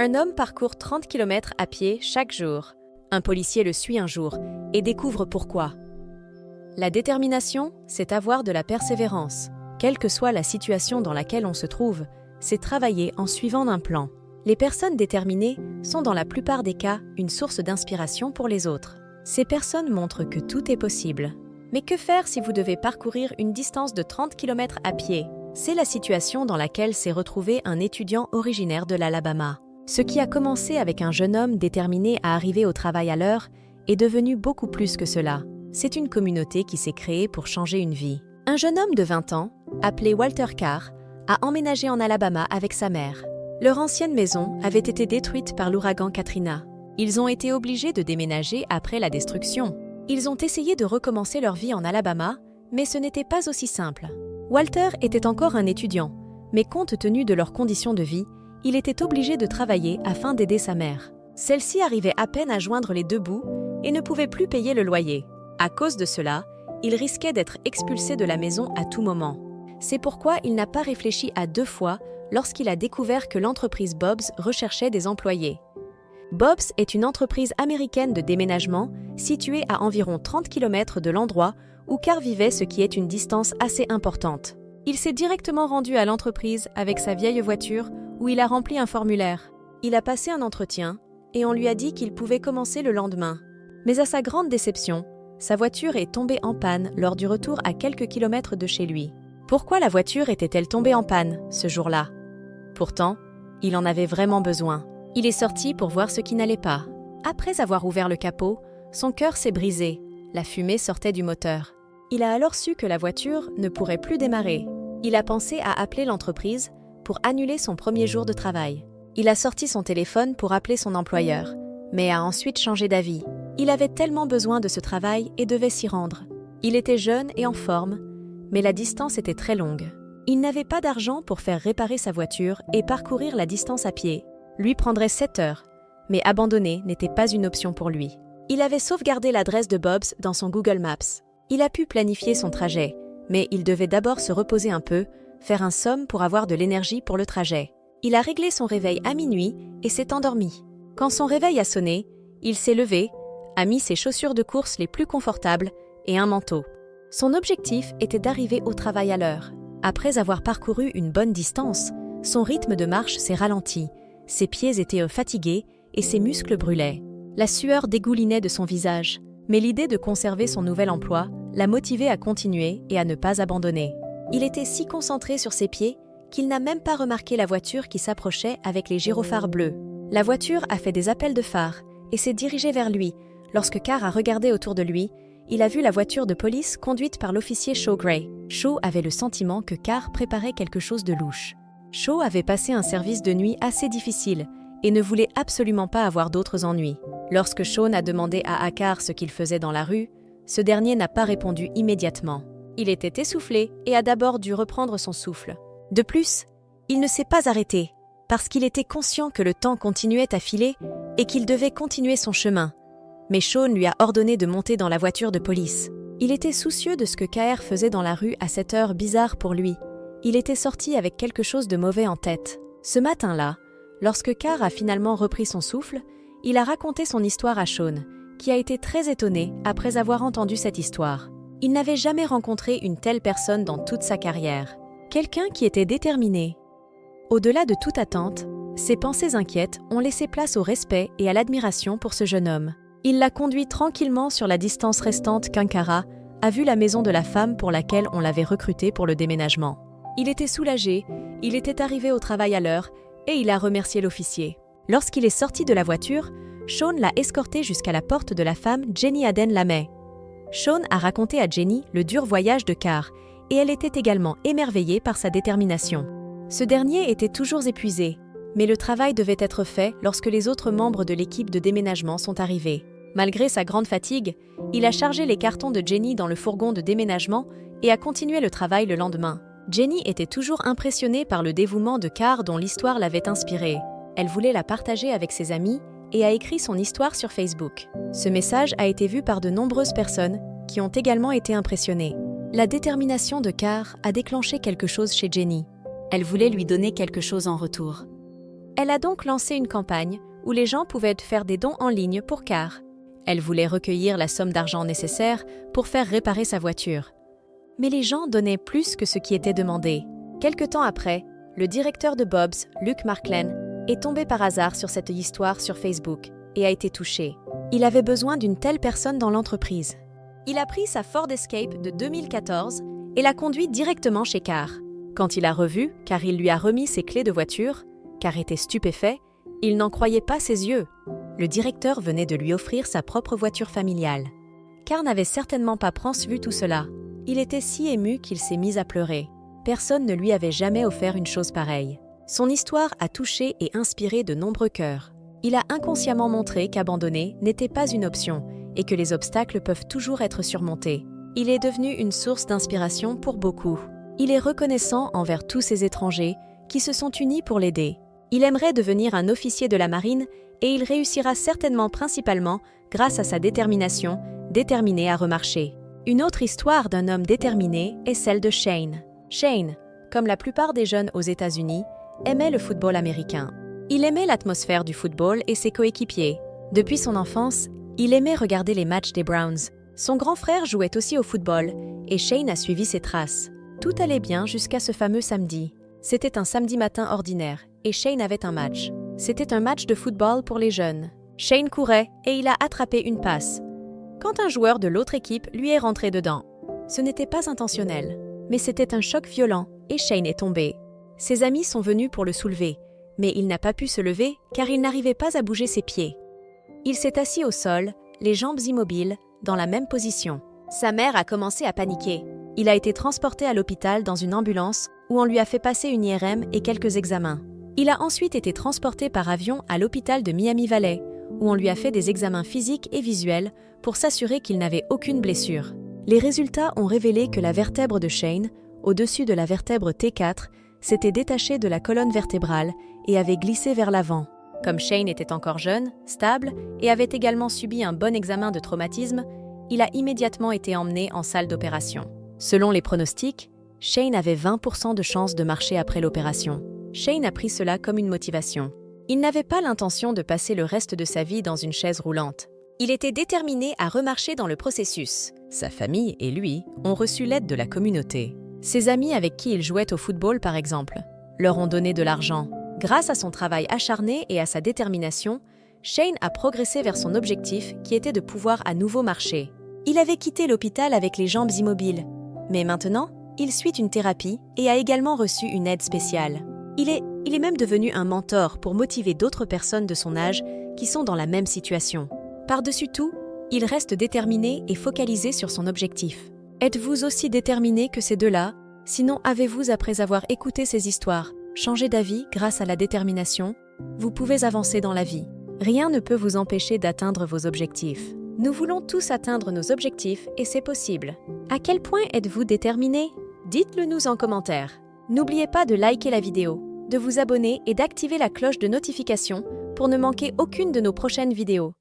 Un homme parcourt 30 km à pied chaque jour. Un policier le suit un jour et découvre pourquoi. La détermination, c'est avoir de la persévérance. Quelle que soit la situation dans laquelle on se trouve, c'est travailler en suivant un plan. Les personnes déterminées sont dans la plupart des cas une source d'inspiration pour les autres. Ces personnes montrent que tout est possible. Mais que faire si vous devez parcourir une distance de 30 km à pied? C'est la situation dans laquelle s'est retrouvé un étudiant originaire de l'Alabama. Ce qui a commencé avec un jeune homme déterminé à arriver au travail à l'heure est devenu beaucoup plus que cela. C'est une communauté qui s'est créée pour changer une vie. Un jeune homme de 20 ans, appelé Walter Carr, a emménagé en Alabama avec sa mère. Leur ancienne maison avait été détruite par l'ouragan Katrina. Ils ont été obligés de déménager après la destruction. Ils ont essayé de recommencer leur vie en Alabama, mais ce n'était pas aussi simple. Walter était encore un étudiant, mais compte tenu de leurs conditions de vie, il était obligé de travailler afin d'aider sa mère. Celle-ci arrivait à peine à joindre les deux bouts et ne pouvait plus payer le loyer. À cause de cela, il risquait d'être expulsé de la maison à tout moment. C'est pourquoi il n'a pas réfléchi à deux fois lorsqu'il a découvert que l'entreprise Bob's recherchait des employés. Bob's est une entreprise américaine de déménagement située à environ 30 km de l'endroit où Carr vivait, ce qui est une distance assez importante. Il s'est directement rendu à l'entreprise avec sa vieille voiture où il a rempli un formulaire. Il a passé un entretien et on lui a dit qu'il pouvait commencer le lendemain. Mais à sa grande déception, sa voiture est tombée en panne lors du retour à quelques kilomètres de chez lui. Pourquoi la voiture était-elle tombée en panne ce jour-là? Pourtant, il en avait vraiment besoin. Il est sorti pour voir ce qui n'allait pas. Après avoir ouvert le capot, son cœur s'est brisé. La fumée sortait du moteur. Il a alors su que la voiture ne pourrait plus démarrer. Il a pensé à appeler l'entreprise pour annuler son premier jour de travail. Il a sorti son téléphone pour appeler son employeur, mais a ensuite changé d'avis. Il avait tellement besoin de ce travail et devait s'y rendre. Il était jeune et en forme, mais la distance était très longue. Il n'avait pas d'argent pour faire réparer sa voiture et parcourir la distance à pied. Lui prendrait 7 heures, mais abandonner n'était pas une option pour lui. Il avait sauvegardé l'adresse de Bob's dans son Google Maps. Il a pu planifier son trajet, mais il devait d'abord se reposer un peu, faire un somme pour avoir de l'énergie pour le trajet. Il a réglé son réveil à minuit et s'est endormi. Quand son réveil a sonné, il s'est levé, a mis ses chaussures de course les plus confortables et un manteau. Son objectif était d'arriver au travail à l'heure. Après avoir parcouru une bonne distance, son rythme de marche s'est ralenti, ses pieds étaient fatigués et ses muscles brûlaient. La sueur dégoulinait de son visage, mais l'idée de conserver son nouvel emploi l'a motivé à continuer et à ne pas abandonner. Il était si concentré sur ses pieds qu'il n'a même pas remarqué la voiture qui s'approchait avec les gyrophares bleus. La voiture a fait des appels de phare et s'est dirigée vers lui. Lorsque Carr a regardé autour de lui, il a vu la voiture de police conduite par l'officier Shaw Gray. Shaw avait le sentiment que Carr préparait quelque chose de louche. Shaw avait passé un service de nuit assez difficile et ne voulait absolument pas avoir d'autres ennuis. Lorsque Shawn a demandé à Carr ce qu'il faisait dans la rue, ce dernier n'a pas répondu immédiatement. Il était essoufflé et a d'abord dû reprendre son souffle. De plus, il ne s'est pas arrêté, parce qu'il était conscient que le temps continuait à filer et qu'il devait continuer son chemin. Mais Shawn lui a ordonné de monter dans la voiture de police. Il était soucieux de ce que Carr faisait dans la rue à cette heure bizarre pour lui. Il était sorti avec quelque chose de mauvais en tête. Ce matin-là, lorsque Carr a finalement repris son souffle, il a raconté son histoire à Shawn, qui a été très étonné après avoir entendu cette histoire. Il n'avait jamais rencontré une telle personne dans toute sa carrière. Quelqu'un qui était déterminé. Au-delà de toute attente, ses pensées inquiètes ont laissé place au respect et à l'admiration pour ce jeune homme. Il l'a conduit tranquillement sur la distance restante qu'Ankara a vu la maison de la femme pour laquelle on l'avait recruté pour le déménagement. Il était soulagé, il était arrivé au travail à l'heure et il a remercié l'officier. Lorsqu'il est sorti de la voiture, Shawn l'a escorté jusqu'à la porte de la femme Jenny Aden Lamay. Shawn a raconté à Jenny le dur voyage de Carr et elle était également émerveillée par sa détermination. Ce dernier était toujours épuisé, mais le travail devait être fait lorsque les autres membres de l'équipe de déménagement sont arrivés. Malgré sa grande fatigue, il a chargé les cartons de Jenny dans le fourgon de déménagement et a continué le travail le lendemain. Jenny était toujours impressionnée par le dévouement de Carr dont l'histoire l'avait inspirée. Elle voulait la partager avec ses amis et a écrit son histoire sur Facebook. Ce message a été vu par de nombreuses personnes qui ont également été impressionnées. La détermination de Carr a déclenché quelque chose chez Jenny. Elle voulait lui donner quelque chose en retour. Elle a donc lancé une campagne où les gens pouvaient faire des dons en ligne pour Car. Elle voulait recueillir la somme d'argent nécessaire pour faire réparer sa voiture. Mais les gens donnaient plus que ce qui était demandé. Quelque temps après, le directeur de Bob's, Luke Marklen, est tombé par hasard sur cette histoire sur Facebook et a été touché. Il avait besoin d'une telle personne dans l'entreprise. Il a pris sa Ford Escape de 2014 et l'a conduite directement chez Car. Quand il a revu, car il lui a remis ses clés de voiture, Car était stupéfait, il n'en croyait pas ses yeux. Le directeur venait de lui offrir sa propre voiture familiale. Car n'avait certainement pas vu tout cela. Il était si ému qu'il s'est mis à pleurer. Personne ne lui avait jamais offert une chose pareille. Son histoire a touché et inspiré de nombreux cœurs. Il a inconsciemment montré qu'abandonner n'était pas une option et que les obstacles peuvent toujours être surmontés. Il est devenu une source d'inspiration pour beaucoup. Il est reconnaissant envers tous ces étrangers qui se sont unis pour l'aider. Il aimerait devenir un officier de la marine et il réussira certainement principalement grâce à sa détermination, déterminé à remarcher. Une autre histoire d'un homme déterminé est celle de Shane. Shane, comme la plupart des jeunes aux États-Unis, aimait le football américain. Il aimait l'atmosphère du football et ses coéquipiers. Depuis son enfance, il aimait regarder les matchs des Browns. Son grand frère jouait aussi au football et Shane a suivi ses traces. Tout allait bien jusqu'à ce fameux samedi. C'était un samedi matin ordinaire et Shane avait un match. C'était un match de football pour les jeunes. Shane courait et il a attrapé une passe, quand un joueur de l'autre équipe lui est rentré dedans. Ce n'était pas intentionnel, mais c'était un choc violent et Shane est tombé. Ses amis sont venus pour le soulever, mais il n'a pas pu se lever car il n'arrivait pas à bouger ses pieds. Il s'est assis au sol, les jambes immobiles, dans la même position. Sa mère a commencé à paniquer. Il a été transporté à l'hôpital dans une ambulance où on lui a fait passer une IRM et quelques examens. Il a ensuite été transporté par avion à l'hôpital de Miami Valley, où on lui a fait des examens physiques et visuels pour s'assurer qu'il n'avait aucune blessure. Les résultats ont révélé que la vertèbre de Shane, au-dessus de la vertèbre T4, s'était détachée de la colonne vertébrale et avait glissé vers l'avant. Comme Shane était encore jeune, stable et avait également subi un bon examen de traumatisme, il a immédiatement été emmené en salle d'opération. Selon les pronostics, Shane avait 20% de chances de marcher après l'opération. Shane a pris cela comme une motivation. Il n'avait pas l'intention de passer le reste de sa vie dans une chaise roulante. Il était déterminé à remarcher dans le processus. Sa famille et lui ont reçu l'aide de la communauté. Ses amis avec qui il jouait au football, par exemple, leur ont donné de l'argent. Grâce à son travail acharné et à sa détermination, Shane a progressé vers son objectif qui était de pouvoir à nouveau marcher. Il avait quitté l'hôpital avec les jambes immobiles, mais maintenant, il suit une thérapie et a également reçu une aide spéciale. Il est même devenu un mentor pour motiver d'autres personnes de son âge qui sont dans la même situation. Par-dessus tout, il reste déterminé et focalisé sur son objectif. Êtes-vous aussi déterminé que ces deux-là? Sinon, avez-vous, après avoir écouté ces histoires, changé d'avis grâce à la détermination? Vous pouvez avancer dans la vie. Rien ne peut vous empêcher d'atteindre vos objectifs. Nous voulons tous atteindre nos objectifs et c'est possible. À quel point êtes-vous déterminé? Dites-le nous en commentaire. N'oubliez pas de liker la vidéo, de vous abonner et d'activer la cloche de notification pour ne manquer aucune de nos prochaines vidéos.